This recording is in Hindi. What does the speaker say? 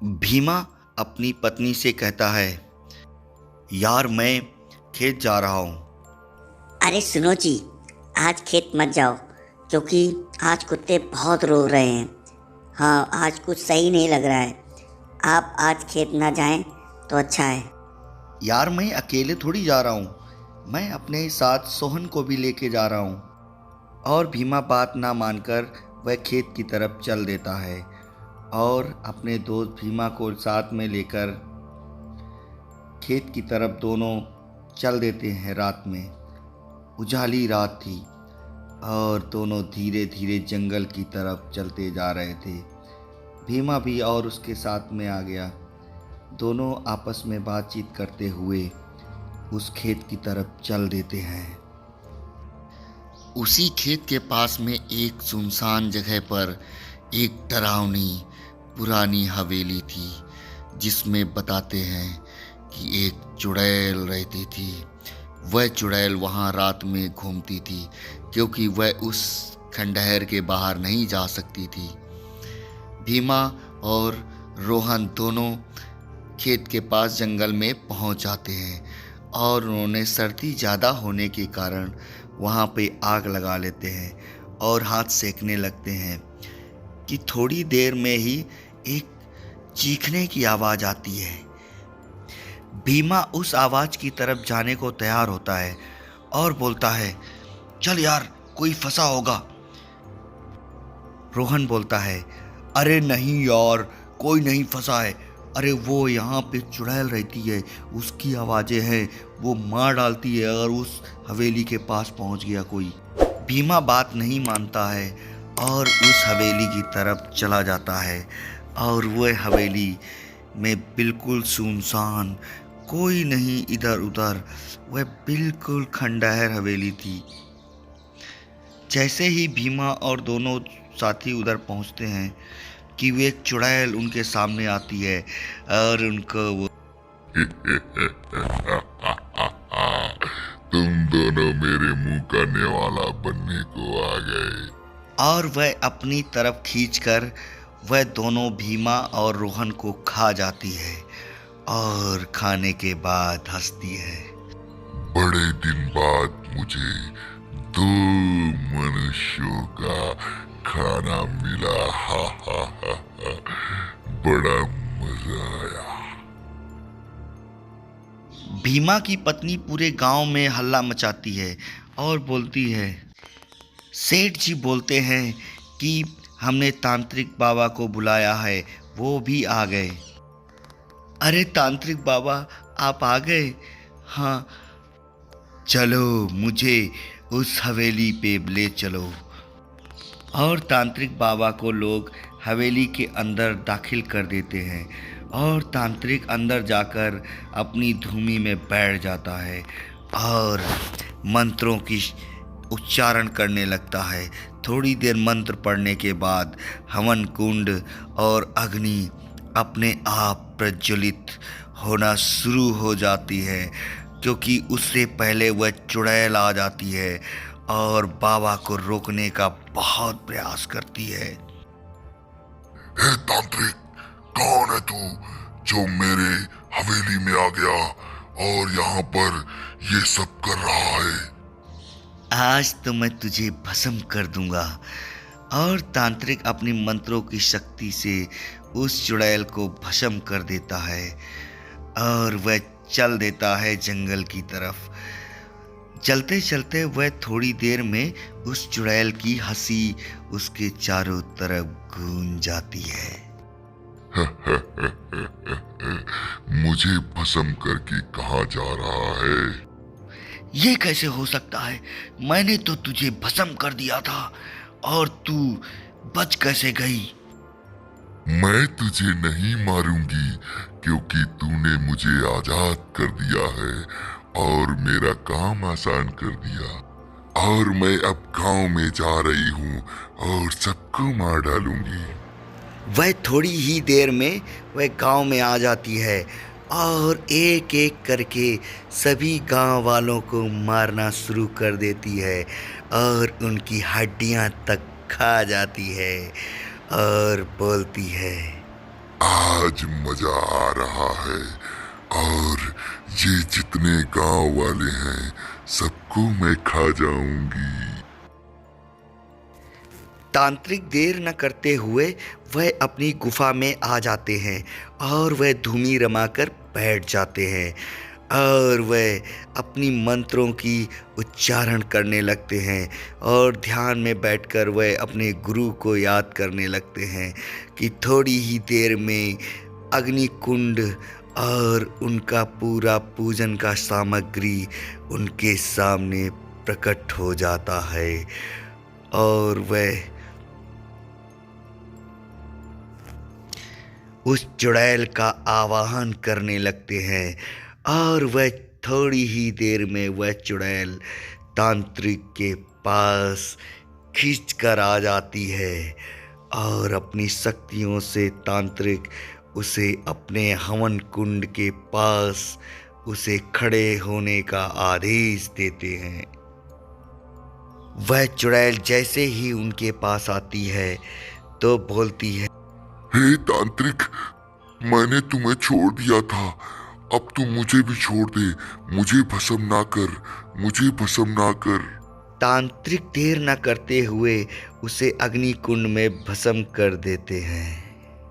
भीमा अपनी पत्नी से कहता है, यार मैं खेत जा रहा हूँ। अरे सुनो जी, आज खेत मत जाओ क्योंकि आज कुत्ते बहुत रो रहे हैं। हाँ, आज कुछ सही नहीं लग रहा है। आप आज खेत ना जाएं तो अच्छा है। यार मैं अकेले थोड़ी जा रहा हूँ, मैं अपने साथ सोहन को भी लेके जा रहा हूँ। और भीमा बात ना मानकर वह खेत की तरफ चल देता है और अपने दोस्त भीमा को साथ में लेकर खेत की तरफ दोनों चल देते हैं। रात में उजाली रात थी और दोनों धीरे धीरे जंगल की तरफ चलते जा रहे थे। भीमा भी और उसके साथ में आ गया। दोनों आपस में बातचीत करते हुए उस खेत की तरफ चल देते हैं। उसी खेत के पास में एक सुनसान जगह पर एक डरावनी पुरानी हवेली थी, जिसमें बताते हैं कि एक चुड़ैल रहती थी। वह चुड़ैल वहाँ रात में घूमती थी क्योंकि वह उस खंडहर के बाहर नहीं जा सकती थी। भीमा और रोहन दोनों खेत के पास जंगल में पहुँच जाते हैं और उन्होंने सर्दी ज़्यादा होने के कारण वहाँ पे आग लगा लेते हैं और हाथ सेकने लगते हैं कि थोड़ी देर में ही एक चीखने की आवाज़ आती है। भीमा उस आवाज़ की तरफ जाने को तैयार होता है और बोलता है, चल यार, कोई फंसा होगा। रोहन बोलता है, अरे नहीं यार, कोई नहीं फंसा है। अरे वो यहाँ पे चुड़ैल रहती है, उसकी आवाज़ें हैं, वो मार डालती है अगर उस हवेली के पास पहुँच गया कोई। भीमा बात नहीं मानता है और उस हवेली की तरफ चला जाता है और वह हवेली में बिल्कुल सुनसान, कोई नहीं इधर उधर, वह बिल्कुल खंडहर हवेली थी। जैसे ही भीमा और दोनों साथी उधर पहुंचते हैं कि वे एक चुड़ैल उनके सामने आती है और उनको वो तुम दोनों मेरे मुंह का नेवाला बनने को आ गए। और वह अपनी तरफ खींचकर वह दोनों भीमा और रोहन को खा जाती है और खाने के बाद हंसती है। बड़े दिन बाद मुझे दो मनुष्यों का खाना मिला। हा हा हा हा, बड़ा मजा आया। भीमा की पत्नी पूरे गांव में हल्ला मचाती है और बोलती है, सेठ जी बोलते हैं कि हमने तांत्रिक बाबा को बुलाया है, वो भी आ गए। अरे तांत्रिक बाबा, आप आ गए? हाँ, चलो मुझे उस हवेली पे ले चलो। और तांत्रिक बाबा को लोग हवेली के अंदर दाखिल कर देते हैं और तांत्रिक अंदर जाकर अपनी धूमी में बैठ जाता है और मंत्रों की उच्चारण करने लगता है। थोड़ी देर मंत्र पढ़ने के बाद हवन कुंड और अग्नि अपने आप प्रज्वलित होना शुरू हो जाती है, क्योंकि उससे पहले वह चुड़ैल आ जाती है और बाबा को रोकने का बहुत प्रयास करती है। हे तांत्रिक, कौन है तू जो मेरे हवेली में आ गया और यहाँ पर ये सब कर रहा है? आज तो मैं तुझे भस्म कर दूंगा। और तांत्रिक अपनी मंत्रों की शक्ति से उस चुड़ैल को भस्म कर देता है और वह चल देता है जंगल की तरफ। चलते चलते वह थोड़ी देर में उस चुड़ैल की हंसी उसके चारों तरफ गूंज जाती है। मुझे भस्म करके कहाँ जा रहा है? ये कैसे हो सकता है? मैंने तो तुझे भस्म कर दिया था और तू बच कैसे गई? मैं तुझे नहीं मारूंगी क्योंकि तूने मुझे आजाद कर दिया है और मेरा काम आसान कर दिया। और मैं अब गांव में जा रही हूँ और सबको मार डालूंगी। वह थोड़ी ही देर में वह गांव में आ जाती है और एक एक करके सभी गांव वालों को मारना शुरू कर देती है और उनकी हड्डियां तक खा जाती है और बोलती है, आज मजा आ रहा है और ये जितने गांव वाले हैं सबको मैं खा जाऊंगी। तांत्रिक देर न करते हुए वह अपनी गुफा में आ जाते हैं और वह धूमी रमाकर बैठ जाते हैं और वह अपनी मंत्रों की उच्चारण करने लगते हैं और ध्यान में बैठकर वह अपने गुरु को याद करने लगते हैं कि थोड़ी ही देर में अग्नि कुंड और उनका पूरा पूजन का सामग्री उनके सामने प्रकट हो जाता है और वह उस चुड़ैल का आवाहन करने लगते हैं और वह थोड़ी ही देर में वह चुड़ैल तांत्रिक के पास खींच कर आ जाती है और अपनी शक्तियों से तांत्रिक उसे अपने हवन कुंड के पास उसे खड़े होने का आदेश देते हैं। वह चुड़ैल जैसे ही उनके पास आती है तो बोलती है, हे तांत्रिक, मैंने तुम्हें छोड़ दिया था, अब तुम मुझे भी छोड़ दे। मुझे भस्म ना कर, मुझे भस्म ना कर। तांत्रिक देर न करते हुए उसे अग्नि कुंड में भस्म कर देते हैं।